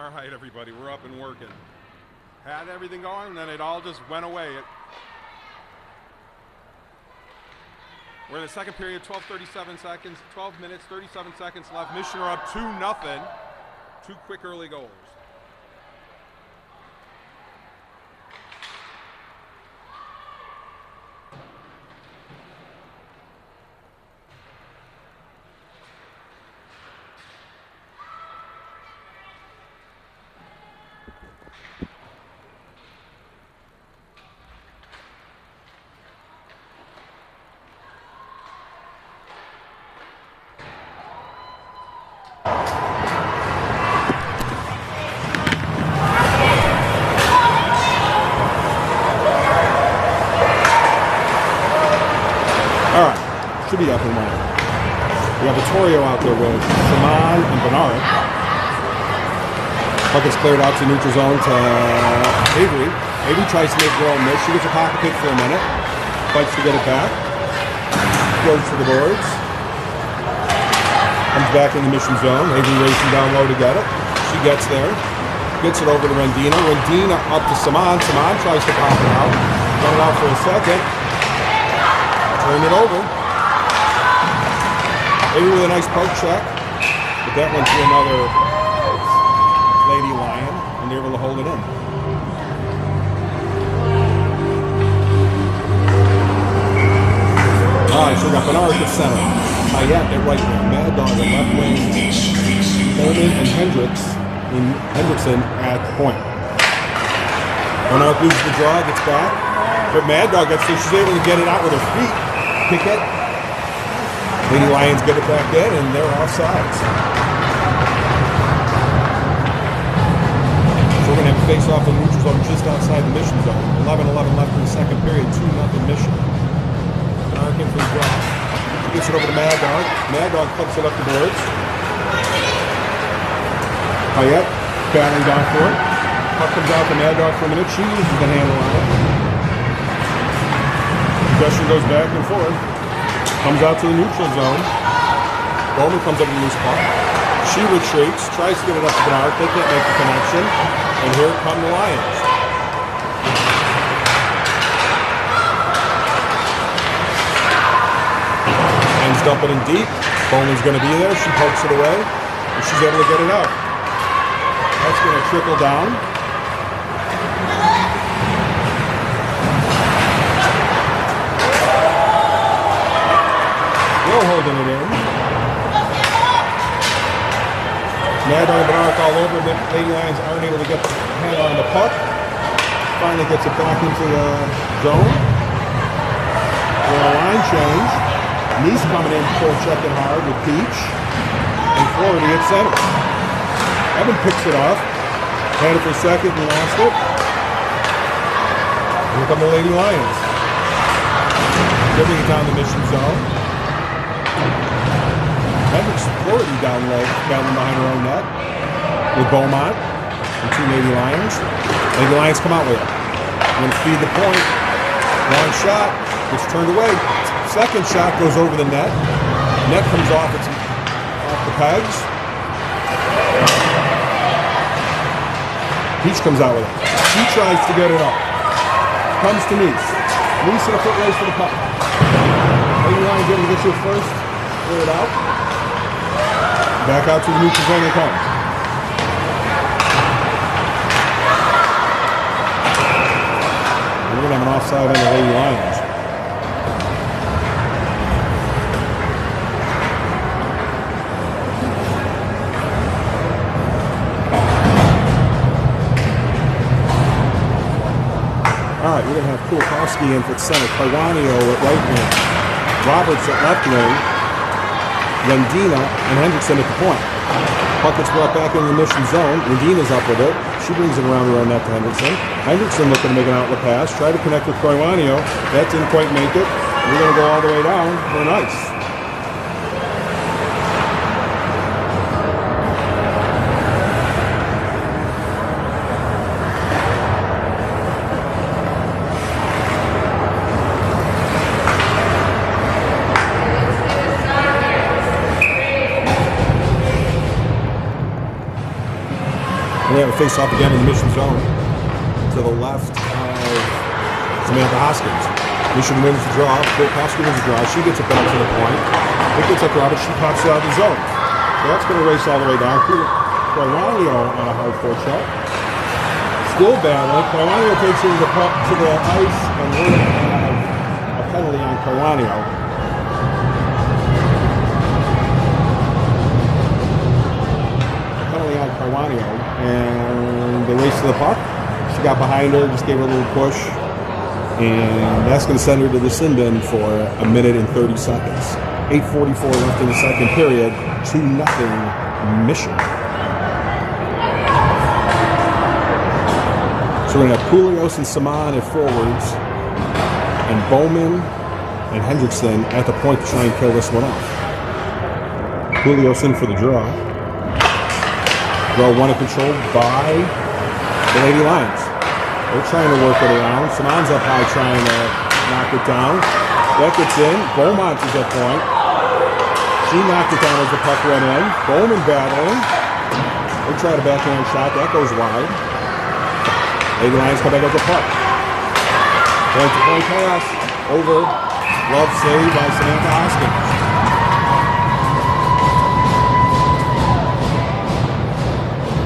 All right, everybody, we're up and working. Had everything going, and then it all just went away. We're in the second period, 12 minutes, 37 seconds left. Mission are up 2-0. 2 quick early goals. Should be up and running. We have a Torio out there with Saman and Bernard. Puck is cleared out to neutral zone to Avery. Avery tries to make her own miss. She gets a pocket pick for a minute. Fights to get it back. Goes to the boards. Comes back in the mission zone. Avery racing down low to get it. She gets there. Gets it over to Rendina. Rendina up to Saman. Saman tries to pop it out. Run it out for a second. Turn it over. Maybe with a nice poke check, but that went to another Lady Lion, and they're able to hold it in. All right, so we got Bernard at center, Hayat at right wing, Mad Dog at left wing, Bowman and Hendrickson at point. Bernard loses the draw, gets back, but Mad Dog gets there. She's able to get it out with her feet, kick it. Lady Lions get it back in, and they're offsides. So we're going to have a face-off in neutral zone just outside the mission zone. 11-11 left in the second period, 2-0 mission. Bernard in for the drop. Gets it over to Mad Dog. Mad Dog clubs it up the boards. Hayat battling down for it. Puck comes out to Mad Dog for a minute. She uses the handle on it. Possession goes back and forth. Comes out to the neutral zone. Bowman comes up with a loose puck. She retreats, tries to get it up to Bernard. They can't make the connection. And here come the Lions. Lions dump it in deep. Bowman's going to be there. She pokes it away. And she's able to get it out. That's going to trickle down. Holding it in. Mad Dog and Bernard all over, but Lady Lions aren't able to get the hand on the puck. Finally gets it back into the zone. We're on a line change. Nice coming in, full checking hard with Peach. And Florida at center. Evan picks it off. Had it for a second and lost it. Here come the Lady Lions. Dribbling it down the mission zone. Hendricks Florida down low, battling behind her own net with Beaumont and 2 Lady Lions. Lady Lions come out with it. Going to feed the point. Long shot. Gets turned away. Second shot goes over the net. Net comes off. It's off the pegs. Peach comes out with it. She tries to get it up. Comes to Nice. Nice in a foot race for the puck. Lady Lions able to get you first. Clear it out. Back out to the neutral zone they come. We're going to have an offside on the Lady Lions. All right, we're going to have Kulikowski in for center. Carwanio at right wing. Roberts at left wing. Rendina and Hendrickson at the point. Puck gets brought back into the mission zone. Rendina's up with it. She brings it around her own net to Hendrickson. Hendrickson looking to make an outlet pass. Try to connect with Croiwanio. That didn't quite make it. We're going to go all the way down for an ice. to face off again in the Mission zone to the left of Samantha Hoskins. Mission wins the draw. Polkowski wins the draw. She gets it back to the point. It gets up to Roberts. She pops it out of the zone. So that's going to race all the way down. Carwanio on a hard forecheck. Still battling. Carwanio takes it to the ice, and we're going to have a penalty on Carwanio. A penalty on Carwanio, and they race to the puck. She got behind her, just gave her a little push, and that's going to send her to the sin bin for a minute and 30 seconds. 8:44 left in the second period. 2-0 Mission. So we're going to have Poulios and Saman at forwards, and Bowman and Hendrickson at the point to try and kill this one off. Poulios in for the draw. Draw one and controlled by the Lady Lions. They're trying to work it around. Saman's up high trying to knock it down. That gets in. Beaumont is at point. She knocked it down as the puck went in. Bowman battling. They try to backhand shot. That goes wide. Lady Lions come back as a puck. Point-to-point pass. Over. Love save by Samantha Hoskins.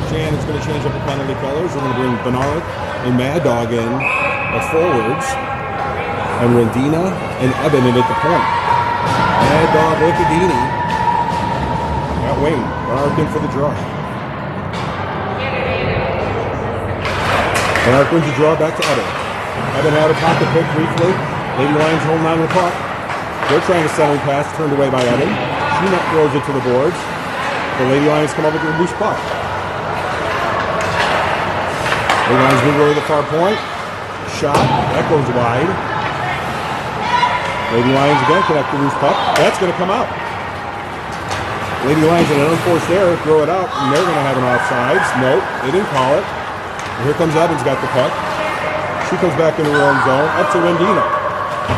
Shannon's going to change up the penalty colors. We're going to bring Bernard and Mad Dog in at forwards. And Rendina and Eben in at the point. Mad Dog Riccadini at wing. Bernard in for the draw. Bernard wins the draw back to Eben. Eben had a pocket pick briefly. Lady Lions holding on to the puck. They're trying to center pass, turned away by Eben. She throws it to the boards. The Lady Lions come up with a loose puck. Lady Lions move over to the far point. Shot. That goes wide. Lady Lions again connect the loose puck. That's going to come out. Lady Lions in an unforced error throw it out, and they're going to have an offsides. Nope, they didn't call it. And here comes Evans, got the puck. She comes back into her own zone, up to Rendina.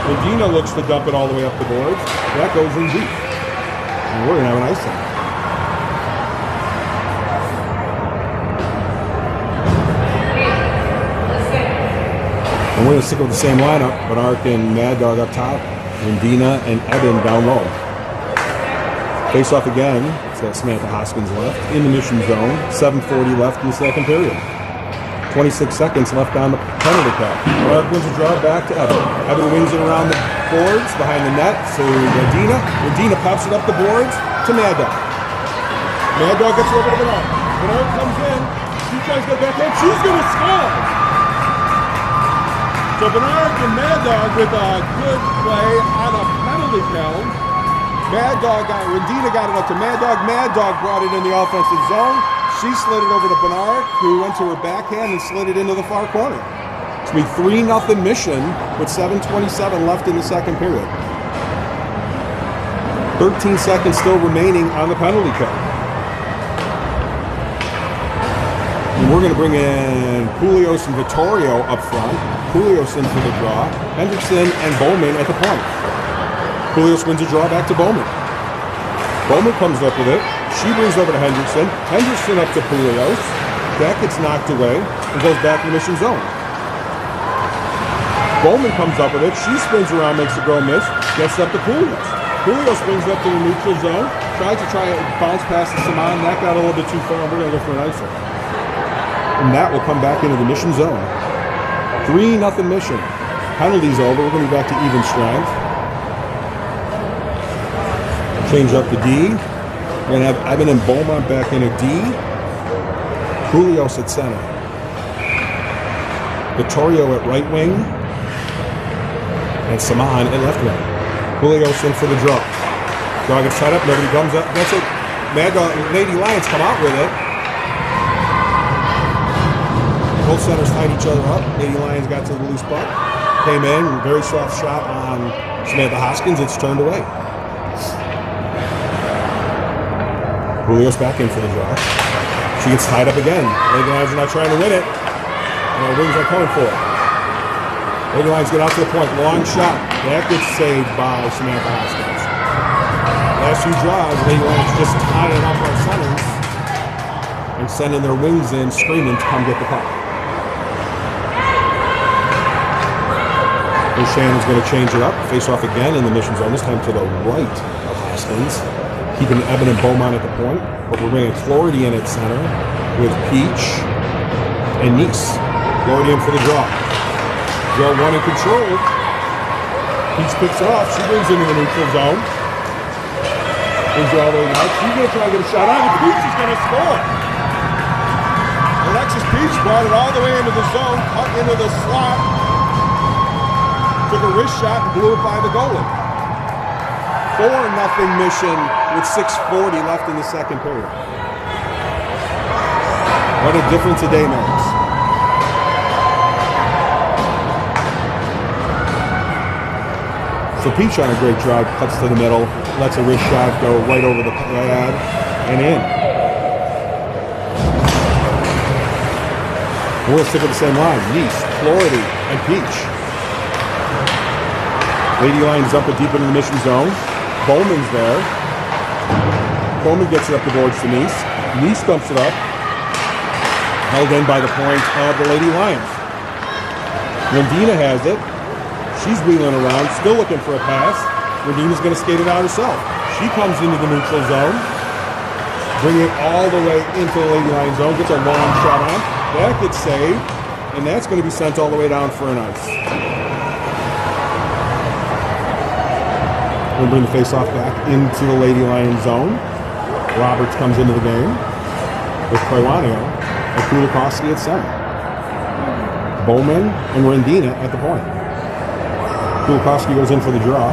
Rendina looks to dump it all the way up the boards. That goes in deep. And we're going to have an icing. And we're going to stick with the same lineup, but Ark and Mad Dog up top, Rendina and Eben down low. Face off again. It's got Samantha Hoskins left in the Mission zone. 7:40 left in the second period. 26 seconds left on the penalty count. Ark wins the draw back to Eben. Eben wins it around the boards behind the net to Rendina. Rendina pops it up the boards to Mad Dog. Mad Dog gets a little bit of it off. Bernard comes in. She tries to get back in. She's going to score. So Bernard and Mad Dog with a good play on a penalty count. Mad Dog Rendina got it up to Mad Dog. Mad Dog brought it in the offensive zone. She slid it over to Bernard, who went to her backhand and slid it into the far corner. It's going to be 3-0 Mission with 7:27 left in the second period. 13 seconds still remaining on the penalty kill. And we're going to bring in Poulios and Vittorio up front. Poulios in for the draw. Hendrickson and Bowman at the point. Poulios wins a draw back to Bowman. Bowman comes up with it. She brings over to Hendrickson. Hendrickson up to Poulios. That gets knocked away and goes back to the Mission zone. Bowman comes up with it. She spins around, makes a go miss. Gets up to Poulios. Poulios brings it up to the neutral zone. Tries to bounce past the Saman. That got a little bit too far. We're going to go for an icing. And that will come back into the Mission zone. 3-0 Mission. Penalties over. We're going to be back to even strength. Change up the D. We're going to have Eben and Beaumont back in a D. Poulios at center. Vittorio at right wing. And Saman at left wing. Poulios in for the draw. Draw gets tied up. Nobody comes up. That's it. Mad Dog, Lady Lions come out with it. Both centers tied each other up. Lady Lions got to the loose puck. Came in. Very soft shot on Samantha Hoskins. It's turned away. Poulios back in for the draw. She gets tied up again. Lady Lions are not trying to win it. And our wings are coming for it. Lady Lions get out to the point. Long shot. That gets saved by Samantha Hoskins. Last few draws, Lady Lions just tied it up our centers. and sending their wings in, screaming to come get the puck. Shannon's going to change it up. Face off again in the mission zone, this time to the right of Hoskins. Keeping Eben and Beaumont at the point. But we're bringing Flority in at center with Peach and Nice. Flority in for the draw. Draw one in control. Peach picks it off. She brings it into the neutral zone. Brings it all the way out. She's going to try to get a shot on, and Peach is going to score. Alexis Peach brought it all the way into the zone, cut into the slot. Took a wrist shot and blew it by the goalie. 4-0 Mission with 6:40 left in the second period. What a difference a day makes. So Peach on a great drive, cuts to the middle, lets a wrist shot go right over the pad and in. We'll stick with the same line. Nice, Flority, and Peach. Lady Lions up it deep into the mission zone. Bowman's there. Bowman gets it up the boards to Nice. Nice dumps it up. Held in by the point of the Lady Lions. Rendina has it. She's wheeling around, still looking for a pass. Rendina's going to skate it out herself. She comes into the neutral zone. Bring it all the way into the Lady Lions zone. Gets a long shot on. That gets saved. And that's going to be sent all the way down for an ice. We'll bring the face-off back into the Lady Lions zone. Roberts comes into the game with Koiwanio and Kulikowski at center. Bowman and Rendina at the point. Kulikowski goes in for the draw.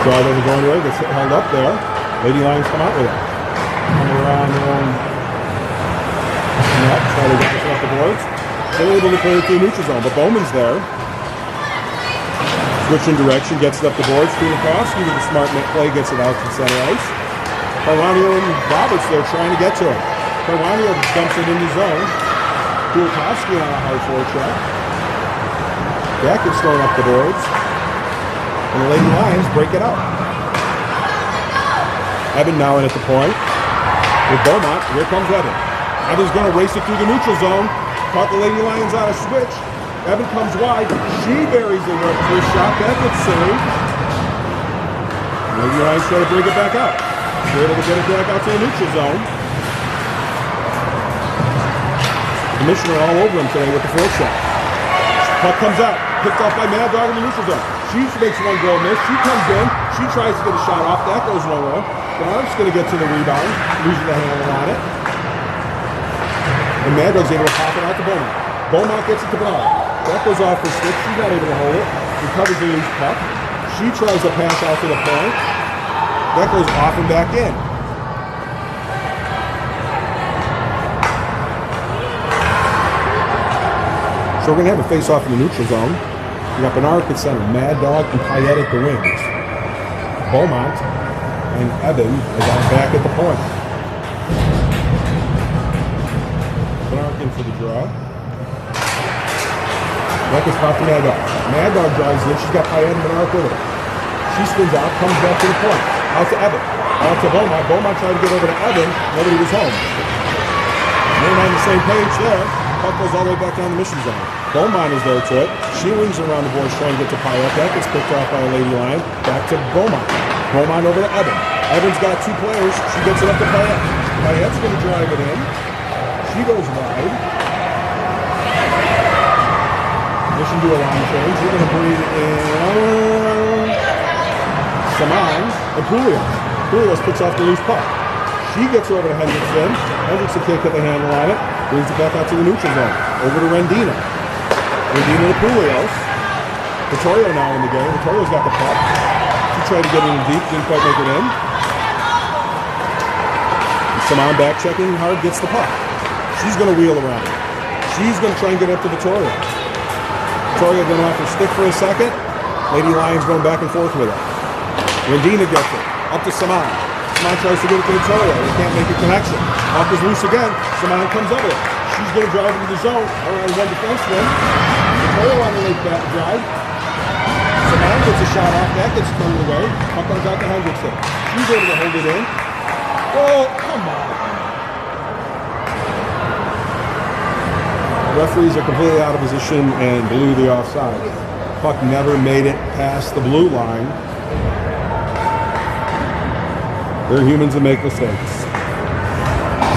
Draw doesn't go anywhere. Gets held up there. Lady Lions come out with it. Come around their own net. Try to get this off the boards. They're able to clear it through the neutral zone, but Bowman's there. Switching direction, gets it up the boards. Kulikowski with a smart play, gets it out to center ice. Koiwanio and Roberts there trying to get to him. Koiwanio dumps it in the zone. Kulikowski on a hard forecheck. That gets thrown up the boards. And the Lady Lions break it out. Eben now in at the point. With Beaumont, here comes Eben. Eben's going to race it through the neutral zone. Caught the Lady Lions on a switch. Eben comes wide. She buries the work to a shot. That gets saved. Lady Lions try to bring it back up. They're able to get it back out to the neutral zone. The Mission are all over him today with the forecheck. Puck comes out. Picked off by Mad Dog in the neutral zone. She makes one goal miss. She comes in. She tries to get a shot off. That goes nowhere. Bernard's going to get to the rebound. Losing the handle on it. And Mad Dog's able to pop it out to Beaumont. Beaumont gets it to Bernard. That goes off her stick. She's not able to hold it. Recovers the loose puck. She tries to pass out to the point. That goes off and back in. So we're going to have a face-off in the neutral zone. We got Bernard at center, Mad Dog and Payette at the wings. Beaumont and Eben is out back at the point. Bernard in for the draw. That gets popped to Mad Dog. Mad Dog drives in. She's got Payette and Bernard with her. She spins out, comes back to the point. Out to Eben. Out to Beaumont. Beaumont tried to get over to Eben. Nobody was home. They're on the same page there. Puck goes all the way back down the mission zone. Beaumont is there to it. She wings around the boards trying to get to Payette. That gets picked off by a Lady Lion. Back to Beaumont. Beaumont over to Eben. Eben's got two players. She gets it up to Payette. Payette's going to drive it in. She goes wide. Mission do a line change. We're going to bring in Saman and Poulios. Poulios picks off the loose puck. She gets over to Hendrickson. Hendrickson can't get the handle on it. Brings it back out to the neutral zone. Over to Rendina. Rendina to Poulios. Vittorio now in the game. Vittorio's got the puck. She tried to get it in deep. Didn't quite make it in. Saman back checking hard. Gets the puck. She's going to wheel around. She's going to try and get up to Vittorio. Vittorio going off her stick for a second. Lady Lions going back and forth with it. Rendina gets it. Up to Saman. Saman tries to get it to Vittorio. They can't make a connection. Puck is loose again. Saman comes over. She's going to drive into the zone around one defenseman. Vittorio on the late back drive. Saman gets a shot off. That gets thrown away. Puck comes out to Hendrickson. She's able to hold it in. Oh, come on. Referees are completely out of position and blew the offside. Puck never made it past the blue line. They're humans and make mistakes.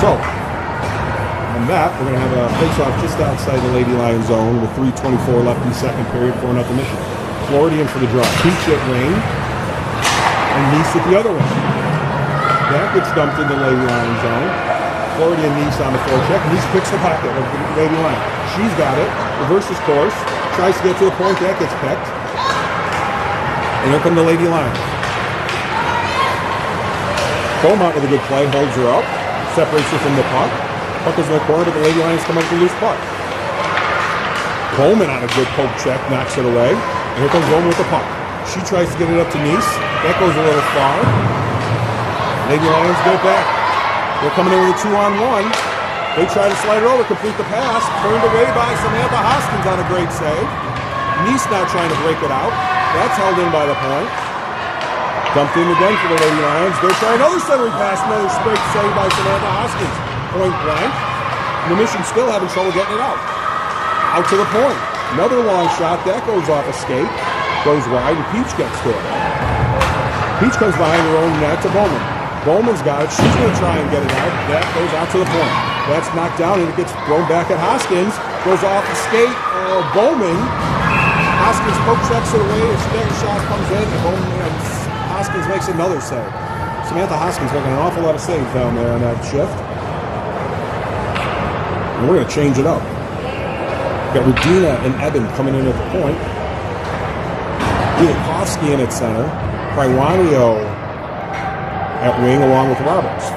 So, on that, we're going to have a face-off just outside the Lady Lion zone with 3:24 left in the second period, 4-0 Mission. Floridian for the draw. Peach at wing, and Nice at the other wing. That gets dumped in the Lady Lion zone. Floridian Nice on the forecheck. Nice picks the pocket of the Lady Lion. She's got it. Reverses course. Tries to get to the point. That gets picked. And here come the Lady Lion. Beaumont with a good play. Holds her up. Separates her from the puck. Puck is in the corner, but the Lady Lions come up with a loose puck. Bowman on a good poke check. Knocks it away. And here comes Bowman with the puck. She tries to get it up to Nice. That goes a little far. Lady Lions go back. They're coming in with a 2-on-1. They try to slide it over, complete the pass. Turned away by Samantha Hoskins on a great save. Nice now trying to break it out. That's held in by the point. Dumped in again for the Lady Lions. They're trying another centering pass. Another straight save by Samantha Hoskins. Point blank. And the Mission still having trouble getting it out. Out to the point. Another long shot. That goes off a skate. Goes wide, and Peach gets to it. Peach comes behind her own net to Bowman. Bowman's got it. She's going to try and get it out. That goes out to the point. That's knocked down, and it gets thrown back at Hoskins. Goes off the skate. Bowman. Hoskins poke checks it away. His second shot comes in, and Bowman, Hoskins makes another save. Samantha Hoskins making an awful lot of saves down there on that shift. And we're going to change it up. We've got Regina and Eben coming in at the point. Bielkowski in at center. Priwanio at wing along with Roberts.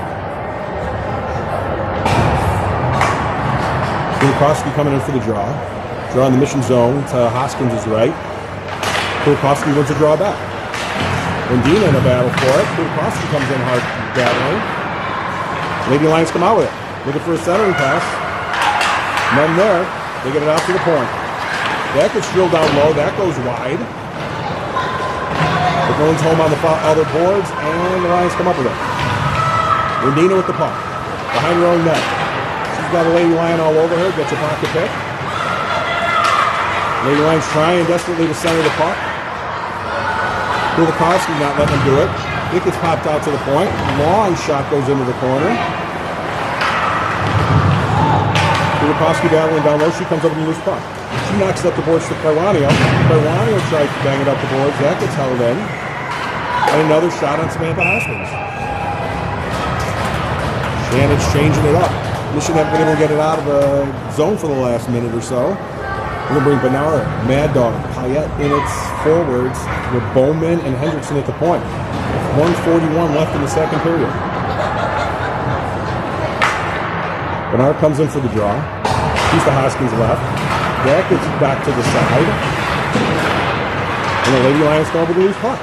Bielkowski coming in for the draw. Draw in the Mission zone to Hoskins' right. Bielkowski wins a draw back. Rendina in a battle for it. Bielkowski comes in hard battling. Lady Lions come out with it. Looking for a centering pass. None there. They get it out to the point. That gets drilled down low. That goes wide. It goes home on the other boards, and the Lions come up with it. Rendina with the puck. Behind her own net. She's got a Lady Lion all over her. Gets a pocket pick. Lady Lions trying desperately to center the puck. Bielkowski not letting them do it. It gets popped out to the point. Long shot goes into the corner. Bielkowski battling down low. She comes up with a loose puck. She knocks it up the boards to Priwanio. Priwanio tries to bang it up the boards. That gets held in. And another shot on Samantha Hoskins. Shannon's changing it up. Mission haven't been able to get it out of the zone for the last minute or so. We're going to bring Bernard, Mad Dog, Payette in its forwards with Bowman and Hendrickson at the point. 1:41 left in the second period. Bernard comes in for the draw. He's to Hoskins left. That gets back to the side. And the Lady Lions come over to lose puck.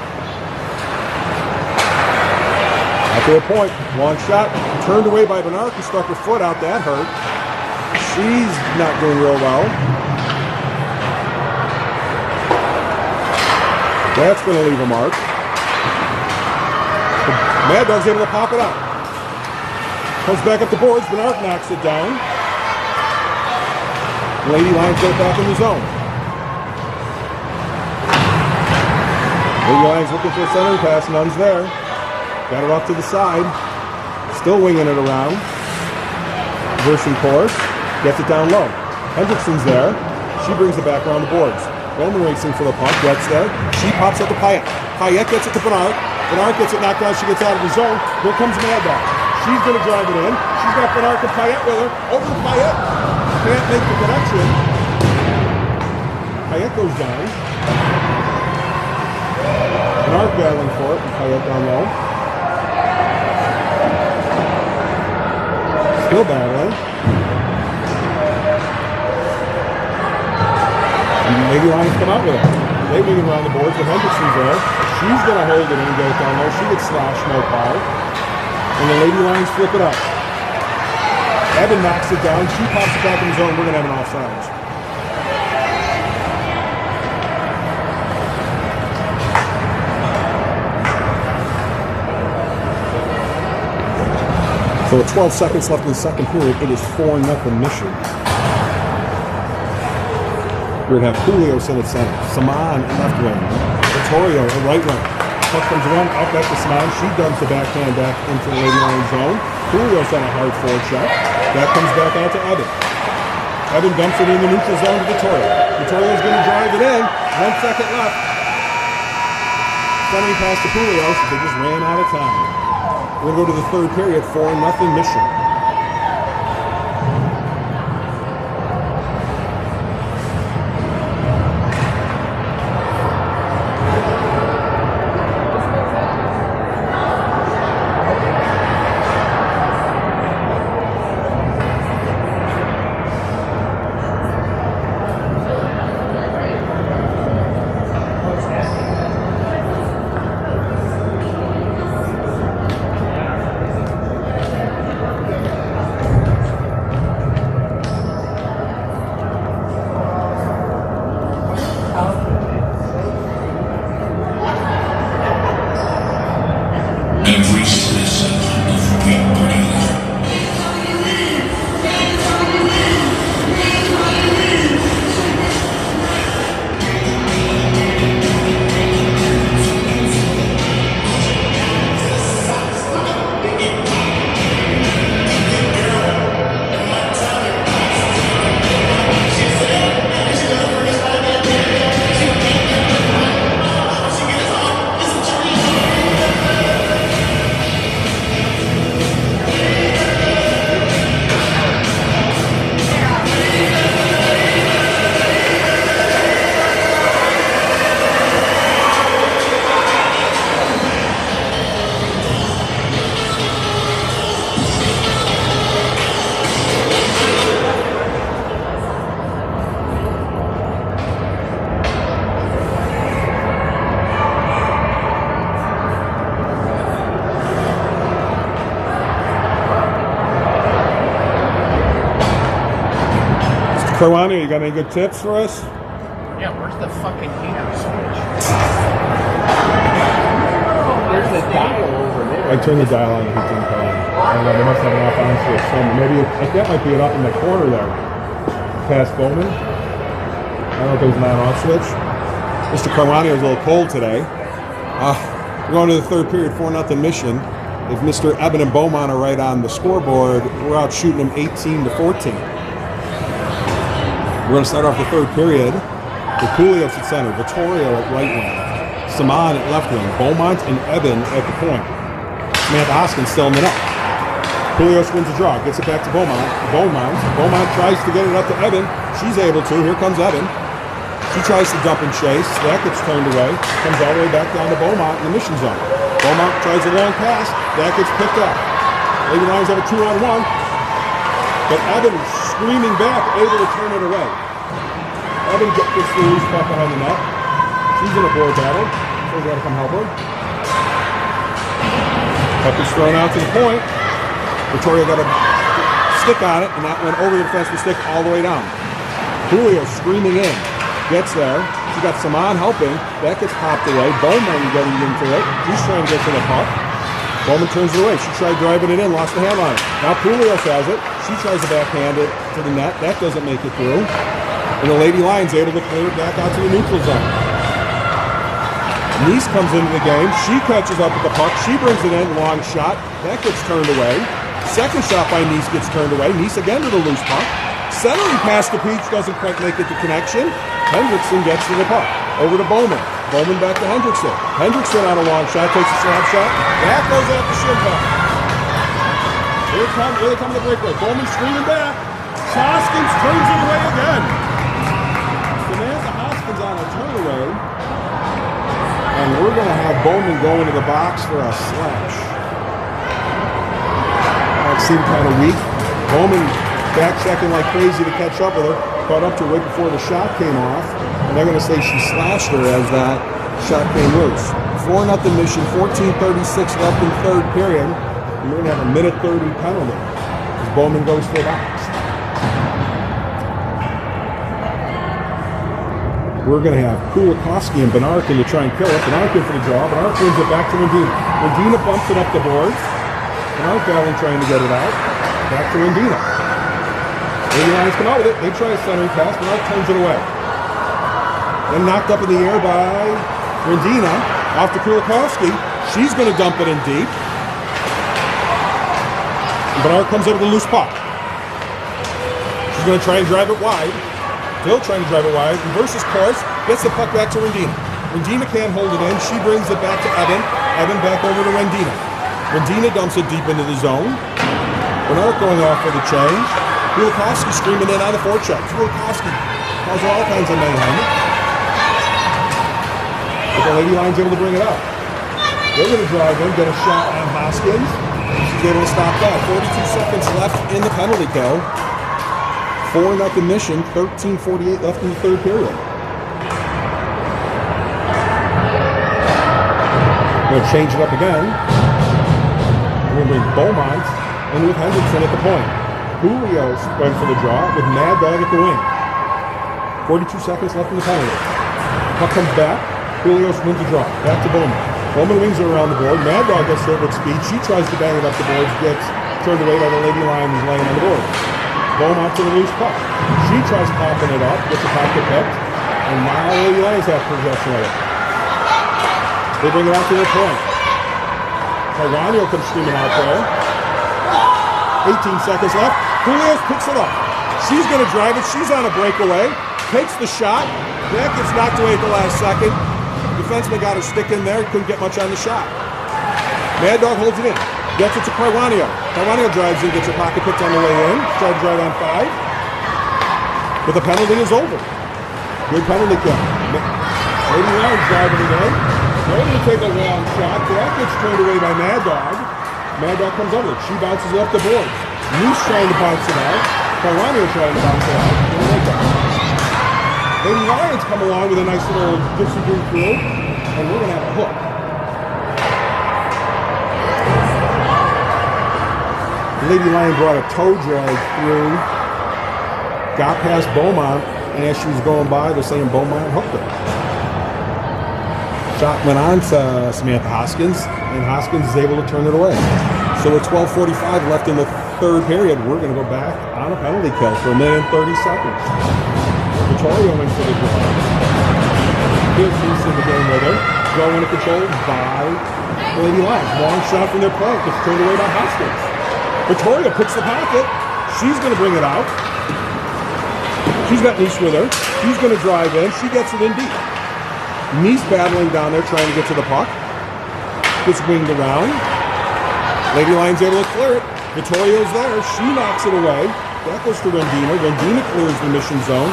Out to a point. Long shot. Turned away by Bernard, who stuck her foot out. That hurt. She's not doing real well. That's going to leave a mark. Mad Dog's able to pop it out. Comes back up the boards. Bernard knocks it down. Lady Lions get it back in the zone. Lady Lions looking for a centering pass. None's there. Got it off to the side. Still winging it around. Reversing course. Gets it down low. Hendrickson's there. She brings it back around the boards. Roman racing for the puck. Gets there. She pops up to Payette. Payette gets it to Bernard. Bernard gets it knocked down. She gets out of the zone. Here comes Mad Dog. She's going to drive it in. She's got Bernard and Payette with her. Over to Payette. Can't make the connection. Payette goes down. Bernard battling for it. And Payette down low. Still battling. And Lady Lions come out with it. They wing it around the boards with Hendrickson's there. She's going to hold it and get it down low. She gets slashed, no foul. And the Lady Lions flip it up. Evan knocks it down. She pops it back in the zone. We're going to have an offsides. So with 12 seconds left in the second period, it is 4-0 Mission. We're going to have Julios in at center. Saman in left wing. Vittorio in right wing. Puck comes around, out back to Saman. She dumps the backhand back into the Lady Lions zone. Julios on a hard forward shot. That comes back out to Evan. Evan dumps it in the neutral zone to Vittorio. Vittorio's going to drive it in. 1 second left. Sending pass to Julios. They just ran out of time. We're going to go to the third period. 4-0 Mission. Every citizen of Great Britain. Carolina, you got any good tips for us? Yeah, where's the fucking heater switch? There's the dial over there. I turned the dial on the heating color. I don't know, they must have an off on switch somewhere. Maybe that might be it up in the corner there. Past Bowman. I don't know if there's an on-off switch. Mr. Carwani was a little cold today. We're going to the third period, 4-0 Mission. If Mr. Eben and Beaumont are right on the scoreboard, we're out shooting them 18-14. We're going to start off the third period with Julios at center, Vittorio at right wing, Saman at left wing, Beaumont and Eben at the point. Samantha Hoskins still in the net. Julios wins the draw, gets it back to Beaumont. Beaumont tries to get it up to Eben. She's able to. Here comes Eben. She tries to dump and chase. That gets turned away. Comes all the way back down to Beaumont in the Mission zone. Beaumont tries a long pass. That gets picked up. Lady Lions have a 2-on-1. But Eben screaming back, able to turn it away. Eben gets the loose puck behind the net. She's in a board battle. So we got to come help her. Puck is thrown out to the point. Vittorio got a stick on it, and that went over the defensive stick all the way down. Julio screaming in. Gets there. She got Saman helping. That gets popped away. Bowman getting into it. She's trying to get to the puck. Bowman turns it away. She tried driving it in, lost the hand on it. Now Julios has it. She tries to backhand it to the net. That doesn't make it through. And the Lady Lions able to clear it back out to the neutral zone. Nice comes into the game. She catches up with the puck. She brings it in. Long shot. That gets turned away. Second shot by Nice gets turned away. Nice again to the loose puck. Centering pass to Peach doesn't quite make it to connection. Hendrickson gets to the puck. Over to Bowman. Bowman back to Hendrickson. Hendrickson on a long shot, takes a slap shot. That goes after Shimpa. Here they come to the breakaway. Bowman screaming back. Hoskins turns it away again. Samantha Hoskins on a turn away. And we're going to have Bowman go into the box for a slash. That seemed kind of weak. Bowman back checking like crazy to catch up with her. Caught up to her right before the shot came off. And they're going to say she slashed her as that shot came loose. 4-0 Mission, 14:36 left in third period. And we're going to have a minute 30 penalty as Bowman goes to the box. We're going to have Kulikowski and Benarkin to try and kill it. Benarkin for the draw. Benarkin wins it back to Rendina. Rendina bumps it up the boards. Benarkin trying to get it out. Back to Rendina. Lady Lions come out with it. They try a centering pass. Benarkin turns it away. Then knocked up in the air by Rendina off to Kulikowski. She's going to dump it in deep. Bernard comes up with a loose puck. She's going to try and drive it wide. Still trying to drive it wide. Reverses course. Gets the puck back to Rendina. Rendina can't hold it in. She brings it back to Evan. Evan back over to Rendina. Rendina dumps it deep into the zone. Bernard going off for the change. Kulikowski screaming in on the forecheck. Kulikowski causing all kinds of mayhem. But the Lady Lions able to bring it up. They're going to drive in, get a shot on Hoskins. She's able to stop that. 42 seconds left in the penalty kill. 4-0 Mission. 13:48 left in the third period. We're going to change it up again. We're going to bring Beaumont in with Hendrickson at the point. Julio's going for the draw with Mad Dog at the wing. 42 seconds left in the penalty. Puck comes back. Julio's wins the draw. Back to Bowman. Bowman wings her around the board. Mad Dog gets hit with speed. She tries to bang it up the boards. Gets turned away by the Lady Lions laying on the board. Beaumont to the loose puck. She tries popping it up. Gets the pocket picked. And now the Lady Lions have possession of it. They bring it out to their point. Carano comes screaming out there. 18 seconds left. Julio picks it up. She's going to drive it. She's on a breakaway. Takes the shot. That gets knocked away at the last second. Defenseman got her stick in there. Couldn't get much on the shot. Mad Dog holds it in. Gets it to Carano. Carano drives in. Gets her pocket picked on the way in. Tried to drive on 5. But the penalty is over. Good penalty kill. Lady Lions driving it in. They're going to take a long shot. That gets turned away by Mad Dog. Mad Dog comes over. She bounces it up the boards. Moose trying to bounce it out. Carano trying to bounce it out. Lady Lions come along with a nice little gypsy green through, and we're going to have a hook. Lady Lion brought a toe drag through, got past Beaumont, and as she was going by, they're saying Beaumont hooked her. Shot went on to Samantha Hoskins, and Hoskins is able to turn it away. So with 12:45 left in the third period, we're going to go back on a penalty kill for 1 minute and 30 seconds. Victoria wins for the draw. Here's Moose in the game with her. Draw winner controlled by the Lady Lions. Long shot from their point gets turned away by Hoskins. Victoria picks the pocket. She's going to bring it out. She's got Nice with her. She's going to drive in. She gets it in deep. Nice battling down there trying to get to the puck. Gets winged around. Lady Lions able to clear it. Victoria's there. She knocks it away. That goes to Rendina. Rendina clears the mission zone.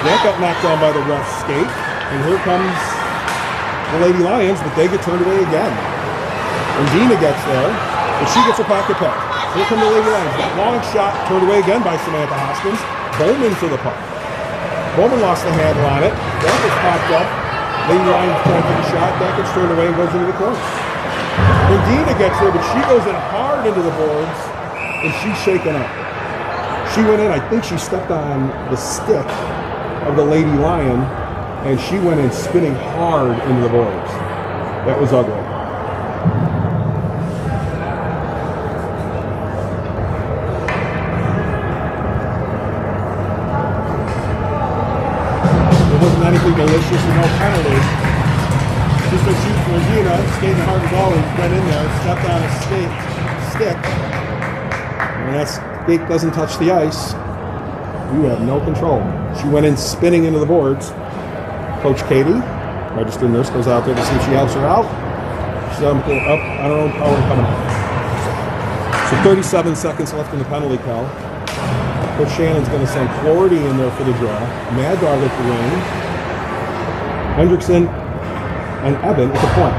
That got knocked down by the ref's skate. And here comes the Lady Lions, but they get turned away again. Rendina gets there, and she gets her pocket pick. Here come the Lady Lions. That long shot turned away again by Samantha Hoskins. Bowman to the puck. Bowman lost the handle on it. That was popped up. Lady Lions trying for the shot. That gets turned away and goes into the corner. Rendina gets there, but she goes in hard into the boards, and she's shaken up. She went in, I think she stepped on the stick of the Lady Lion, and she went in spinning hard into the boards. That was ugly. There wasn't anything malicious and no penalty. Just as Regina, skating hard as always, went in there, stepped on a stick. When that skate doesn't touch the ice, you have no control. She went in spinning into the boards. Coach Katie, registered nurse, goes out there to see if she helps her out. She's up on her own power coming out. So 37 seconds left in the penalty kill. Coach Shannon's going to send Flaherty in there for the draw. Mad Dog at the wing. Hendrickson and Evan at the point.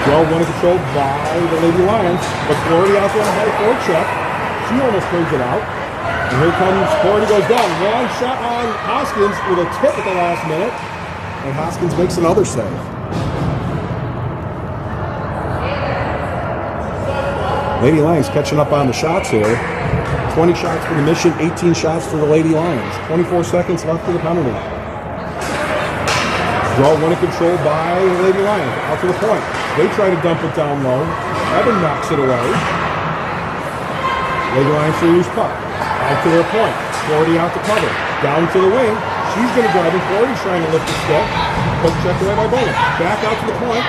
Draw one controlled by the Lady Lions, but Flaherty out there on a high forecheck. She almost turns it out. And here comes Flaherty, goes down. Long shot on Hoskins with a tip at the last minute. And Hoskins makes another save. Lady Lions catching up on the shots here. 20 shots for the Mission, 18 shots for the Lady Lions. 24 seconds left for the penalty. Draw one in control by the Lady Lions. Out to the point. They try to dump it down low. Evan knocks it away. Lady Lions for a loose puck. Out to their point. Flaherty out to cover. Down to the wing. She's going to drive it forward. He's trying to lift the stick. Poke checked away by Bowman. Back out to the point.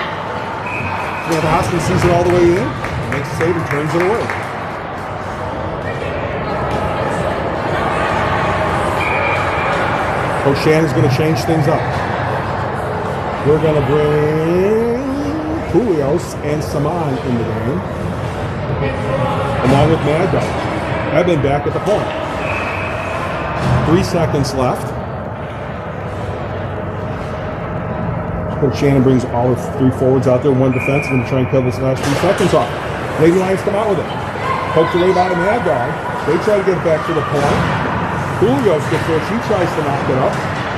Samantha Hoskins sees it all the way in. Makes a save and turns it away. Coach Shannon's going to change things up. We're going to bring Julios and Saman in the game, along with Mad Dog. Eben back at the point. 3 seconds left. Coach Shannon brings all of 3 forwards out there, 1 defensive, and try and kill this last 3 seconds off. Lady Lions come out with it. Poked away by the Mad Dog. They try to get it back to the point. Julios gets there. She tries to knock it up.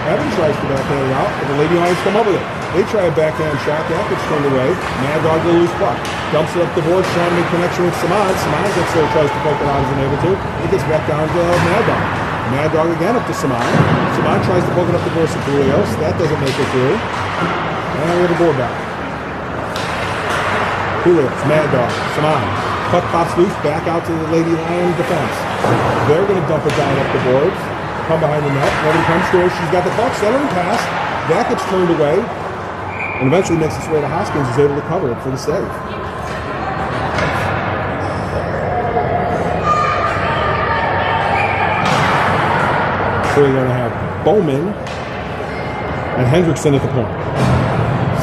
Evan tries to backhand it out, but the Lady Lions come up with it. They try a backhand shot. That gets turned away. Mad Dog will lose puck. Dumps it up the board, trying to make connection with Saman. Saman gets there, tries to poke it out, isn't able to. It gets back down to Mad Dog. Mad Dog again up to Saman. Saman tries to poke it up the board to Julios. That doesn't make it through. And we have a board back. Julios, Mad Dog, Saman. Puck pops loose, back out to the Lady Lion defense. They're going to dump it down up the boards. Come behind the net. Nobody comes to her. She's got the puck, centering pass. That gets turned away. And eventually makes its way to Hoskins, who's able to cover it for the save. So we're going to have Bowman and Hendrickson at the point.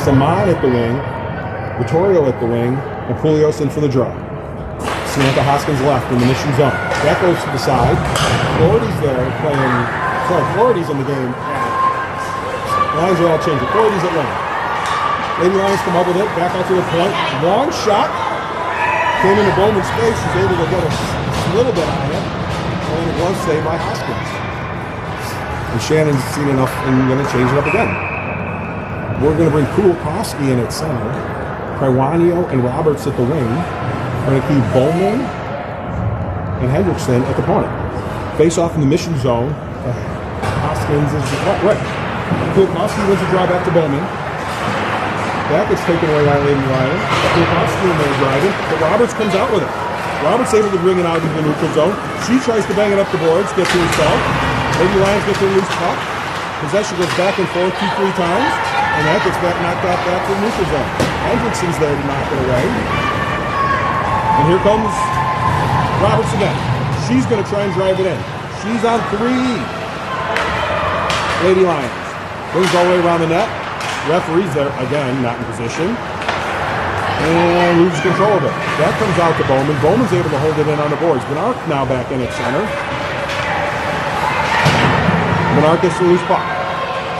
Saman at the wing, Vittorio at the wing, and Julios in for the draw. Samantha Hoskins left in the mission zone. That goes to the side. Flority's there playing. Sorry, Flority's in the game. The lines are all changing. Flority's at wing. Lady Lions come up with it. Back out to the point. Long shot. Came into Bowman's face. She's able to get a little bit on it. And it was saved by Hoskins. And Shannon's seen enough and going to change it up again. We're going to bring Kulakowski in at center. Krywanio and Roberts at the wing. We're going to keep Bowman and Hendrickson at the point. Face off in the mission zone. Hoskins is right. Kulakowski wins the draw back to Bowman. That gets taken away by Lady Lion. Kulakowski in there driving, but Roberts comes out with it. Roberts able to bring it out into the neutral zone. She tries to bang it up the boards, get to herself. Lady Lions get their loose puck. Possession goes back and forth 2-3 times, and that gets knocked out back to the neutral zone. Hendrickson's there to knock it away. And here comes Roberts again. She's going to try and drive it in. She's on 3. Lady Lions. Brings all the way around the net. Referee's there again, not in position. And loses control of it. That comes out to Bowman. Bowman's able to hold it in on the boards. Bernard now back in at center. Bernard gets the loose puck.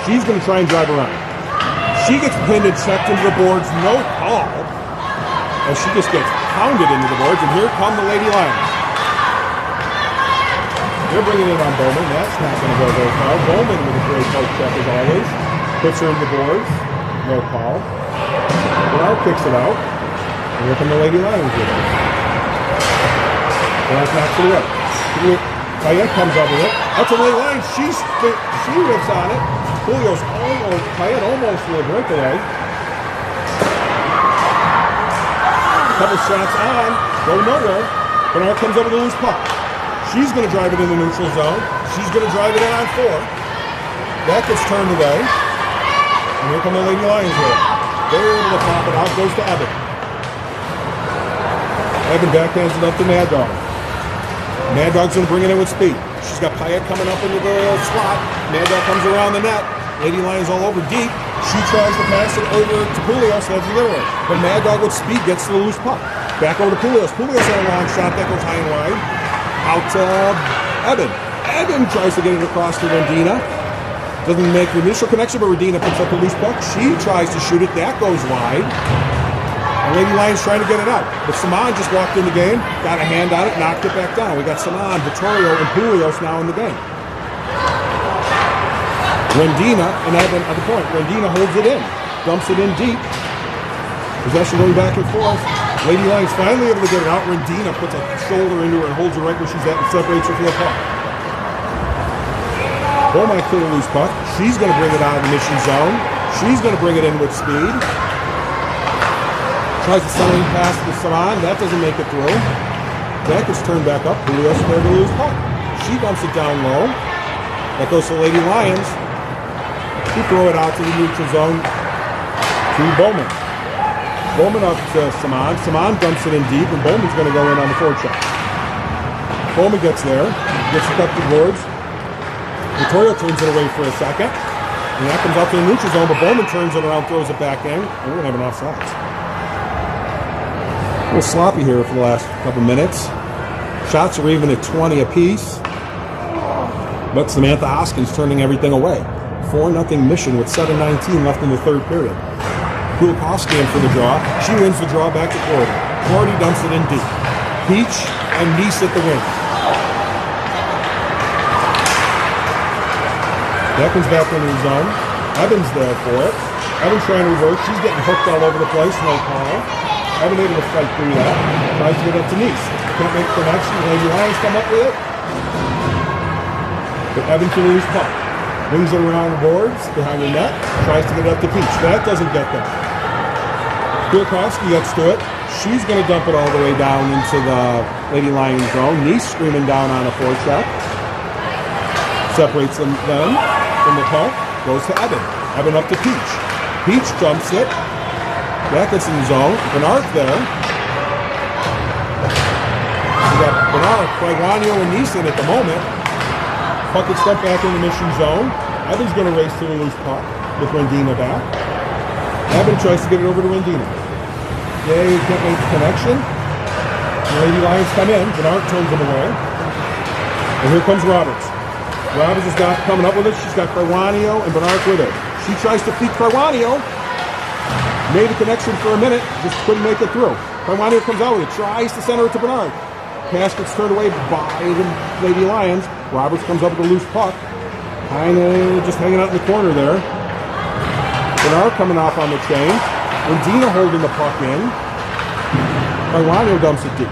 She's going to try and drive around. She gets pinned and checked into the boards. No call. As she just gets pounded into the boards. And here come the Lady Lions. They're bringing it on Bowman. That's not going to go very far. Bowman with a great poke check as always. Puts her in the boards. No call. Bernard kicks it out. And here come the Lady Lions with it. Bernard knocks it away. Payette comes up with it. That's a Lady Lions. She whips on it. Julio's almost, Payette almost with a breakaway. Couple shots on. Go nowhere. Bernard comes over to the loose puck. She's going to drive it in the neutral zone. She's going to drive it in on 4. That gets turned away. And here come the Lady Lions with it. They're able to pop it out. Goes to Evan. Evan backhands it up to Mad Dog. Mad Dog's going to bring it in with speed. She's got Payette coming up into the slot. Mad Dog comes around the net. Lady Lions all over deep. She tries to pass it over to Pulios. That's literally. But Mad Dog with speed gets to the loose puck. Back over to Pulios. Pulios had a long shot. That goes high and wide. Out to Eben. Eben tries to get it across to Rendina. Doesn't make the initial connection, but Rendina picks up the loose puck. She tries to shoot it. That goes wide. And Lady Lions trying to get it out. But Saman just walked in the game, got a hand on it, knocked it back down. We got Saman, Vittorio, and Pulios now in the game. Rendina and Eben at the point. Rendina holds it in. Dumps it in deep. Possession going back and forth. Lady Lions finally able to get it out. Rendina puts a shoulder into her and holds her right where she's at and separates her from the puck. Beaumont clear a loose puck. She's going to bring it out of the mission zone. She's going to bring it in with speed. Tries to centering pass to Saman. That doesn't make it through. That gets turned back up. Julios there to lose puck. She dumps it down low. That goes to Lady Lions. He throw it out to the neutral zone to Bowman. Bowman up to Saman. Saman dumps it in deep, and Bowman's going to go in on the forecheck. Bowman gets there, gets stuck to the boards. Vittorio turns it away for a second, and that comes out to the neutral zone, but Bowman turns it around, throws it back in, and we're going to have an offsides. A little sloppy here for the last couple minutes. Shots are even at 20 apiece, but Samantha Hoskins turning everything away. 4-0 mission with 7:19 left in the third period. Kulikowski in for the draw. She wins the draw back to Cordy. Cordy dumps it in deep. Peach and Nice at the wing. Beckman's back into the zone. Evans there for it. Evans trying to reverse. She's getting hooked all over the place. No call. Evan able to fight through that. Tries to get up to Nice. Can't make the connection. Lady Lions come up with it. But Evan to lose puck. Wings it around the boards behind the net. Tries to get it up to Peach. That doesn't get there. Kulikowski gets to it. She's going to dump it all the way down into the Lady Lions zone. Nice screaming down on a forecheck. Separates them from the puck. Goes to Evan. Evan up to Peach. Peach jumps it. That gets in the zone. Bernard there. We got Bernard, Quaguanio, and Neeson at the moment. Puck gets stuck back in the mission zone. Evan's going to race to the loose puck with Rendina back. Evan tries to get it over to Rendina. They can't make the connection. The Lady Lions come in. Bernard turns them away. And here comes Roberts. Roberts has got coming up with it. She's got Quaguanio and Bernard with her. She tries to feed Quaguanio. Made a connection for a minute, just couldn't make it through. Quaguanio comes out with it, tries to center it to Bernard. Pass gets turned away by the Lady Lions. Roberts comes up with a loose puck. Kind of just hanging out in the corner there. Bernard coming off on the chain. Rendina holding the puck in. Quaguanio dumps it deep.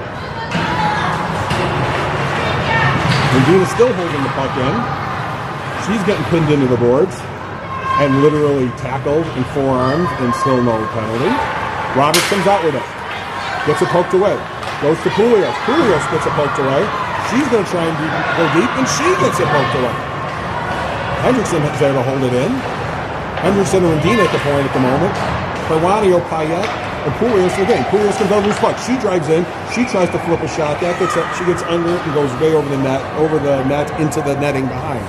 Rendina still holding the puck in. She's getting pinned into the boards. And literally tackled and forearmed and still no penalty. Roberts comes out with it. Gets it poked away. Goes to Poulios. Poulios gets it poked away. She's going to try and go deep, and she gets it poked away. Hendrickson is there to hold it in. Hendrickson and Rendina at the point at the moment. Quaguanio, Payette, and Poulios again. Poulios comes out loose puck. She drives in. She tries to flip a shot. That gets up. She gets under it and goes way over the net into the netting behind.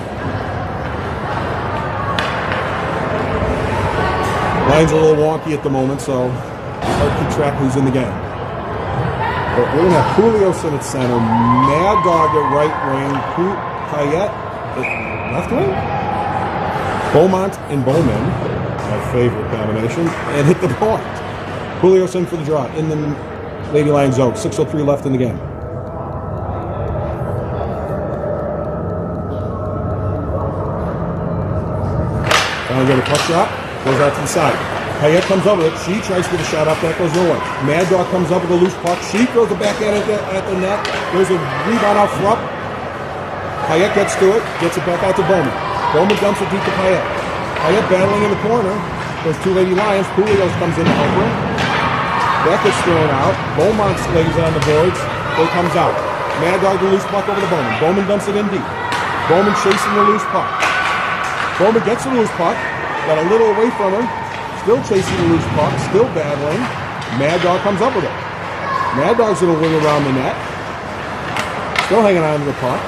Line's a little wonky at the moment, so hard to keep track who's in the game. But we're going to have Poulios in at center, Mad Dog at right wing, Payette at left wing, Beaumont and Bowman, my favorite combination, and hit the point. Poulios in for the draw in the Lady Lions zone. 6:03 left in the game. Finally get a puck shot. Goes out to the side. Payette comes up with it. She tries to get a shot up. That goes nowhere. Mad Dog comes up with a loose puck. She throws it back at the net. There's a rebound out front. Payette gets to it. Gets it back out to Bowman. Bowman dumps it deep to Payette. Payette battling in the corner. There's two Lady Lions. Poulios comes in to help her. That gets thrown out. Beaumont lays on the boards. It comes out. Mad Dog the loose puck over to Bowman. Bowman dumps it in deep. Bowman chasing the loose puck. Bowman gets the loose puck. Got a little away from her. Still chasing the loose puck. Still battling. Mad Dog comes up with it. Mad Dog's going to wing around the net. Still hanging on to the puck.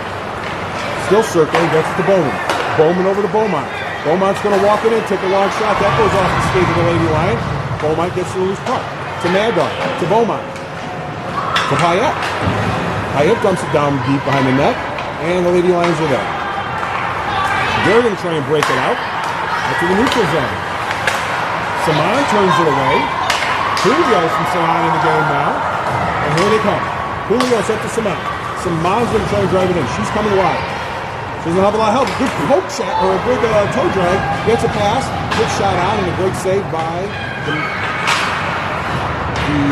Still circling. Gets it to Bowman. Bowman over to Beaumont. Beaumont's going to walk it in. Take a long shot. That goes off the skate of the Lady Lion. Beaumont gets the loose puck. To Mad Dog. To Beaumont. To Payette. Payette dumps it down deep behind the net. And the Lady Lions are there. They're going to try and break it out. To the neutral zone. Saman turns it away. Poulios and Saman in the game now. And here they come. Poulios up to Saman. Saman's going to try to drive it in. She's coming wide. She doesn't have a lot of help. Good poke shot, or a good toe drag. Gets a pass. Good shot on, and a great save by the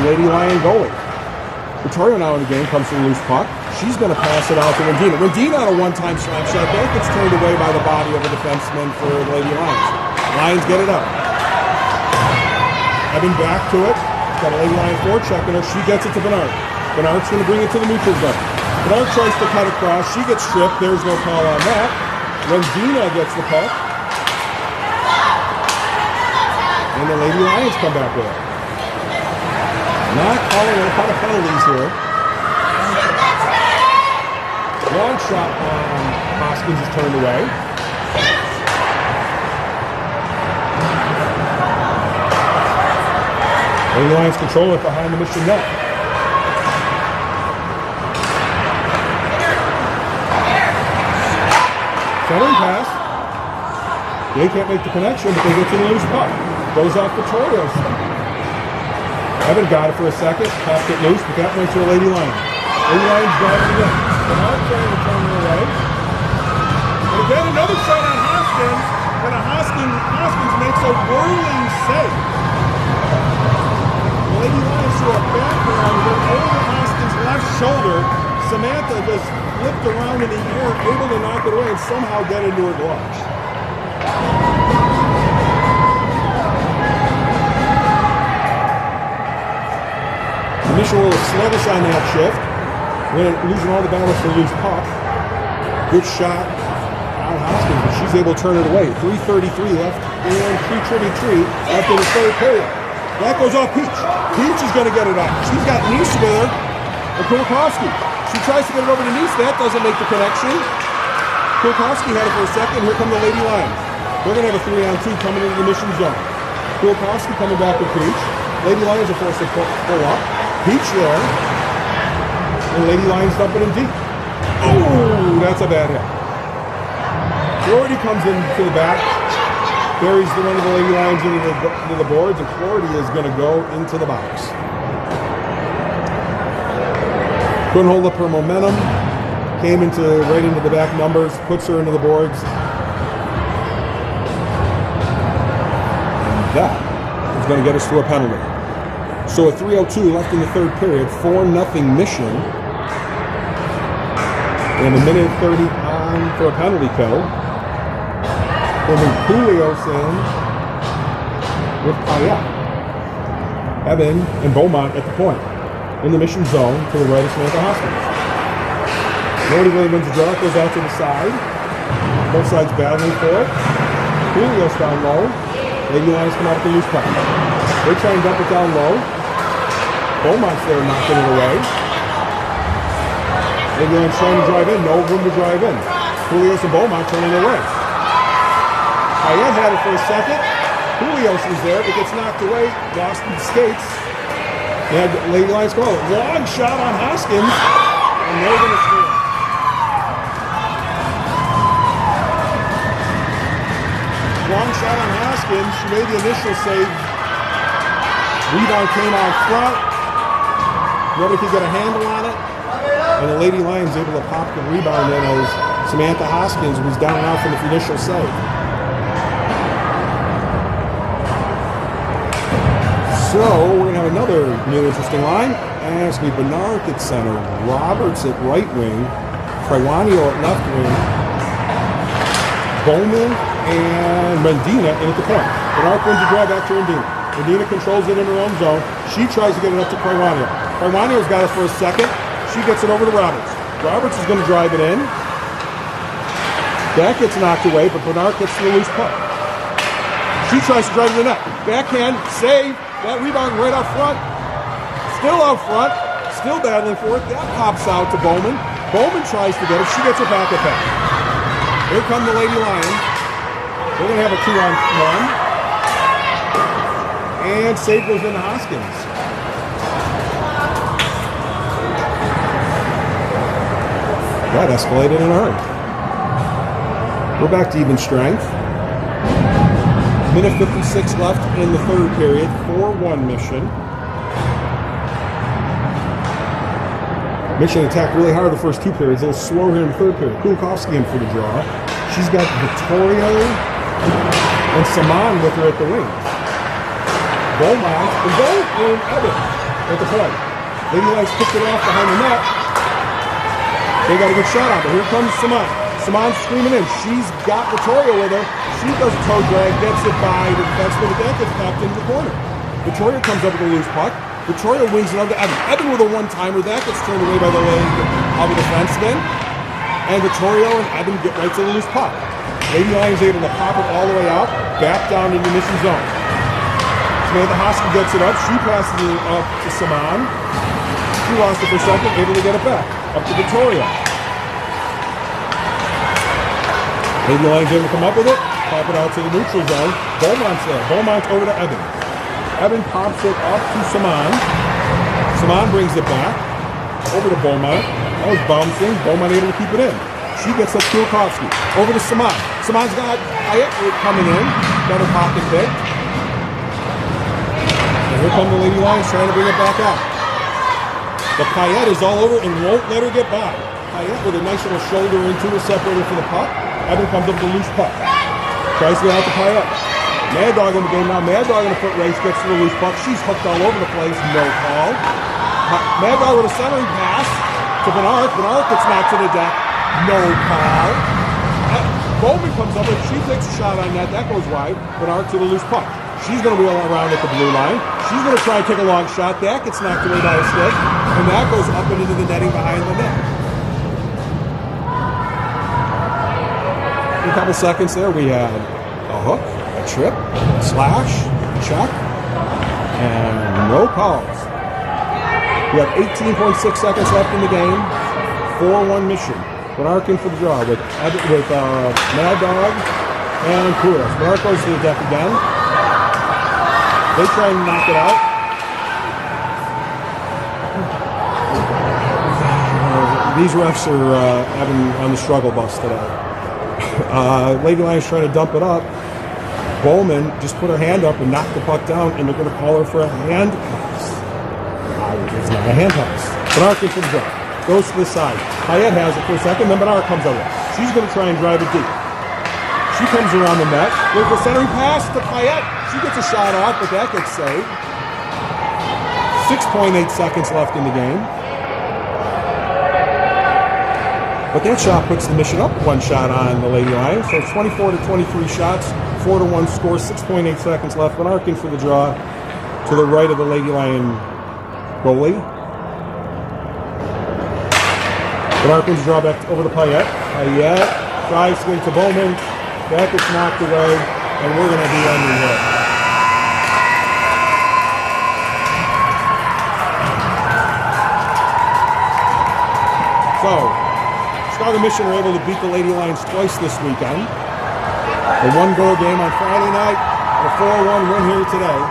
Lady Lion goalie. Vittorio now in the game comes to the loose puck. She's going to pass it out to Rendina. Rendina on a one-time slap shot. That gets turned away by the body of a defenseman for the Lady Lions. Lions get it up. Evan back to it. Got a Lady Lion forechecking her. She gets it to Bernard. Bernard's going to bring it to the neutral zone. Bernard tries to cut across. She gets stripped. There's no call on that. Rendina gets the puck. And the Lady Lions come back with it. Not calling a lot of penalties here. Long shot on Hoskins is turned away. Lady Lions control it behind the Mission net. Centering pass. They can't make the connection, but they get to the loose puck. Goes off Vittorio's stick. Evan got it for a second. Pass it loose, but that went to a Lady Lion. Lady Lions driving it in. Bernard trying to turn it away. And again, another shot on Hoskins. And Hoskins makes a whirling save. The Lady Lions threw a background with over Hoskins' left shoulder. Samantha just flipped around in the air, able to knock it away and somehow get into her gloves. The Mission was sluggish on that shift, losing all the battles for loose puck. Good shot on Hoskins, but she's able to turn it away. 3:33 left and 3:33 left in the third period. That goes off Peach. Peach is going to get it up. She's got Nice with her and Kulikowski. She tries to get it over to Nice. That doesn't make the connection. Kulikowski had it for a second. Here come the Lady Lions. They're going to have a 3-on-2 coming into the Mission zone. Kulikowski coming back with Peach. Lady Lions are forced to pull up. Peach there. And Lady Lions dumping in deep. Oh, that's a bad hit. Florida comes into the back. Buries one of the Lady Lions into the boards, and Florida is going to go into the box. Couldn't hold up her momentum. Came right into the back numbers, puts her into the boards. And that is going to get us to a penalty. So at 3:02 left in the third period, 4-0 Mission. And a minute 30 on for a penalty kill. Bringing Julios in with Payet. Evan and Beaumont at the point. In the Mission zone to the right of Samantha Hoskins. Nobody really wins the draw. It goes out to the side. Both sides battling for it. Julios down low. Lady Lions come out with the loose puck. They try and dump it down low. Beaumont's there knocking it away. Lady Lions trying to drive in. No room to drive in. Julios and Beaumont turning away. Payet had it for a second. Julios was there. It gets knocked away. Lost in skates. They had Lady Lions go. Long shot on Hoskins. And they're going to score. Long shot on Hoskins. She made the initial save. Rebound came out front. Nobody could get a handle on it. And the Lady Lions able to pop the rebound in as Samantha Hoskins was down and out from the initial save. So we're going to have another new interesting line. As we Bernard at center, Roberts at right wing, Triwanio at left wing, Bowman and Mendina in at the point. Bernard wins the draw back to Mendina. Mendina controls it in her own zone. She tries to get it up to Triwanio. Triwanio's got it for a second. She gets it over to Roberts. Roberts is going to drive it in. That gets knocked away, but Bernard gets the loose puck. She tries to drive to the net. Backhand, save. That rebound right out front. Still out front. Still battling for it. That pops out to Bowman. Bowman tries to get it. She gets it back at that. Here come the Lady Lions. They're going to have a 2-on-1. And save goes into Hoskins. That escalated in a hurry. We're back to even strength. Minute 56 left in the third period. 4-1 Mission. Mission attacked really hard the first two periods. A little slow here in the third period. Kulikowski in for the draw. She's got Vittorio and Saman with her at the wings. Beaumont and Evan at the point. Lady Lions picked it off behind the net. They got a good shot out, but here comes Saman. Saman's screaming in. She's got Vittorio with her. She does a toe drag, gets it by the defenseman, but that gets backed into the corner. Vittorio comes up with a loose puck. Vittorio wings it up to Evan. Evan with a one-timer. That gets turned away by the leg of the defenseman. And Vittorio and Evan get right to the loose puck. Lady Lions able to pop it all the way out, back down into the Mission zone. Samantha Hosky gets it up. She passes it up to Saman. She lost it for a second, able to get it back. Up to Victoria. Lady Lions able to come up with it. Pop it out to the neutral zone. Beaumont's there. Beaumont's over to Evan. Evan pops it up to Saman. Saman brings it back. Over to Beaumont. That was bouncing. Beaumont able to keep it in. She gets up to Kulikowski. Over to Saman. Saman's got Ayet coming in. Got her pocket pick. And here come the Lady Lions trying to bring it back out. But Payette is all over and won't let her get by. Payette with a nice little shoulder into the separator for the puck. Evan comes up with a loose puck. Tries to get out to Payette. Mad Dog in the game now. Mad Dog in the foot race gets to the loose puck. She's hooked all over the place. No call. Mad Dog with a centering pass to Bernard. Bernard gets knocked to the deck. No call. Bowman comes up and she takes a shot on net. That goes wide. Bernard to the loose puck. She's going to wheel around at the blue line. She's going to try and take a long shot. That gets knocked away by a stick. And that goes up and into the netting behind the net. In a couple seconds there, we had a hook, a trip, a slash, a check, and no calls. We have 18.6 seconds left in the game. 4-1 mission. Bernarkin for the draw with Mad Dog and Kouros. Bernard goes to the deck again. They try and knock it out. These refs are having on the struggle bus today. Lady Lions trying to dump it up. Bowman just put her hand up and knocked the puck down, and they're going to call her for a hand pass. It's not a hand pass. Bernarkin for the draw. Goes to the side. Payette has it for a second, then Bernard comes over. She's going to try and drive it deep. She comes around the net. There's a centering pass to Payette. She gets a shot off, but that gets saved. 6.8 seconds left in the game. But that shot puts the mission up one shot on the Lady Lions. So it's 24-23 shots, 4-1 score, 6.8 seconds left. Bernarkin for the draw to the right of the Lady Lion goalie. Bernarkin's draw back over to Payette. Payette tries to get to Bowman. That gets knocked away, and we're going to be under here. So, Chicago Mission are able to beat the Lady Lions twice this weekend. A one-goal game on Friday night, and a 4-1 win here today.